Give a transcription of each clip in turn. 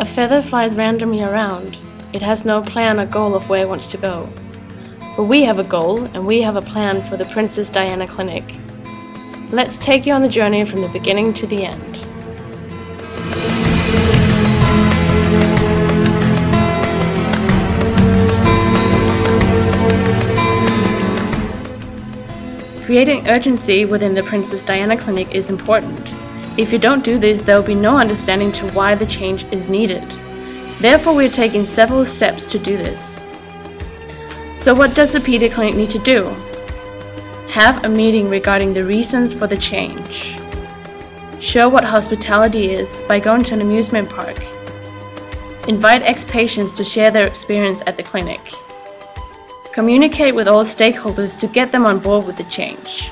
A feather flies randomly around. It has no plan or goal of where it wants to go. But we have a goal, and we have a plan for the Princess Diana Clinic. Let's take you on the journey from the beginning to the end. Creating urgency within the Princess Diana Clinic is important. If you don't do this, there will be no understanding to why the change is needed. Therefore, we are taking several steps to do this. So what does the PD Clinic need to do? Have a meeting regarding the reasons for the change. Show what hospitality is by going to an amusement park. Invite ex-patients to share their experience at the clinic. Communicate with all stakeholders to get them on board with the change.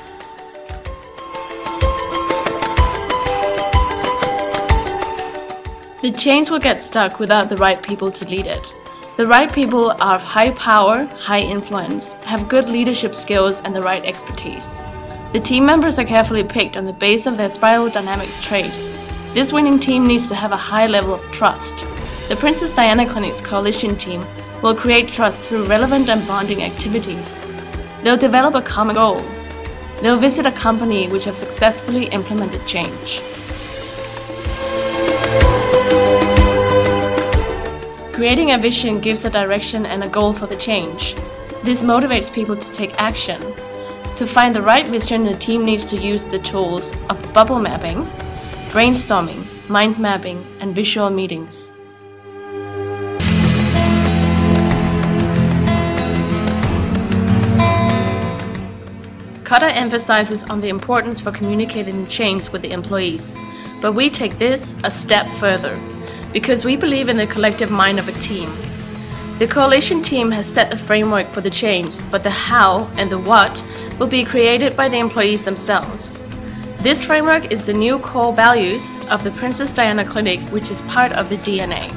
The change will get stuck without the right people to lead it. The right people are of high power, high influence, have good leadership skills and the right expertise. The team members are carefully picked on the base of their spiral dynamics traits. This winning team needs to have a high level of trust. The Princess Diana Clinic's coalition team will create trust through relevant and bonding activities. They'll develop a common goal. They'll visit a company which have successfully implemented change. Creating a vision gives a direction and a goal for the change. This motivates people to take action. To find the right vision, the team needs to use the tools of bubble mapping, brainstorming, mind mapping, and visual meetings. Cutter emphasizes on the importance for communicating change with the employees, but we take this a step further, because we believe in the collective mind of a team. The coalition team has set the framework for the change, but the how and the what will be created by the employees themselves. This framework is the new core values of the Princess Diana Clinic, which is part of the DNA.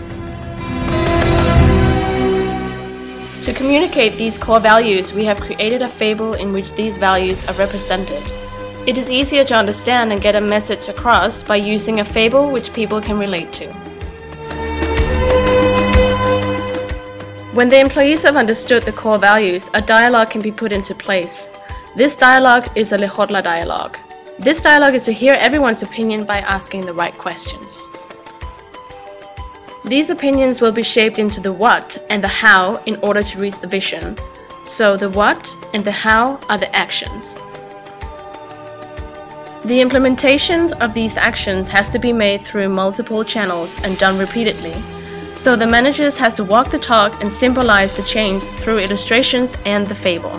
To communicate these core values, we have created a fable in which these values are represented. It is easier to understand and get a message across by using a fable which people can relate to. When the employees have understood the core values, a dialogue can be put into place. This dialogue is a Lehotla dialogue. This dialogue is to hear everyone's opinion by asking the right questions. These opinions will be shaped into the what and the how in order to reach the vision. So the what and the how are the actions. The implementation of these actions has to be made through multiple channels and done repeatedly. So the managers has to walk the talk and symbolize the change through illustrations and the fable.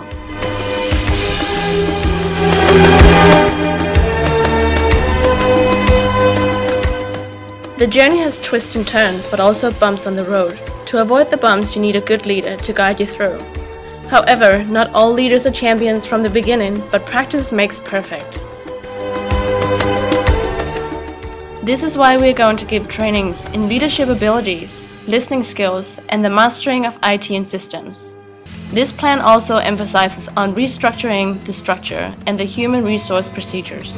The journey has twists and turns, but also bumps on the road. To avoid the bumps, you need a good leader to guide you through. However, not all leaders are champions from the beginning, but practice makes perfect. This is why we are going to give trainings in leadership abilities, listening skills, and the mastering of IT and systems. This plan also emphasizes on restructuring the structure and the human resource procedures.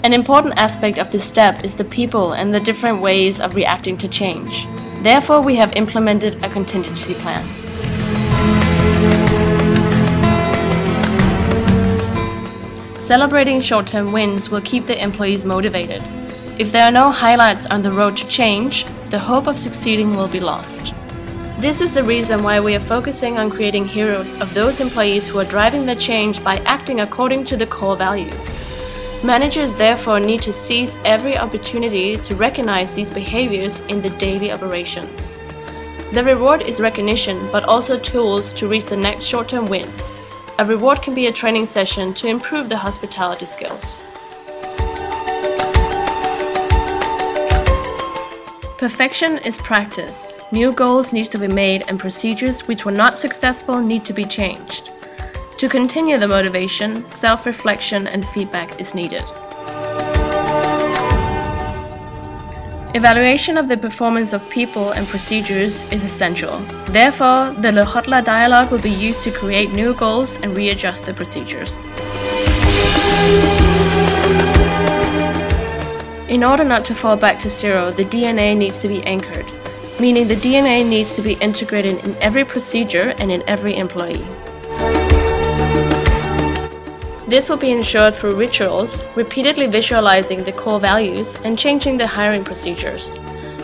An important aspect of this step is the people and the different ways of reacting to change. Therefore, we have implemented a contingency plan. Celebrating short-term wins will keep the employees motivated. If there are no highlights on the road to change, the hope of succeeding will be lost. This is the reason why we are focusing on creating heroes of those employees who are driving the change by acting according to the core values. Managers therefore need to seize every opportunity to recognize these behaviors in the daily operations. The reward is recognition, but also tools to reach the next short-term win. A reward can be a training session to improve the hospitality skills. Perfection is practice. New goals need to be made and procedures which were not successful need to be changed. To continue the motivation, self-reflection and feedback is needed. Evaluation of the performance of people and procedures is essential. Therefore, the Lehotla dialogue will be used to create new goals and readjust the procedures. In order not to fall back to zero, the DNA needs to be anchored, meaning the DNA needs to be integrated in every procedure and in every employee. This will be ensured through rituals, repeatedly visualizing the core values, and changing the hiring procedures.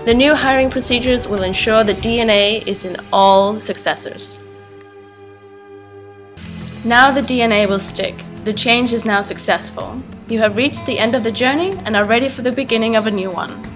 The new hiring procedures will ensure the DNA is in all successors. Now the DNA will stick. The change is now successful. You have reached the end of the journey and are ready for the beginning of a new one.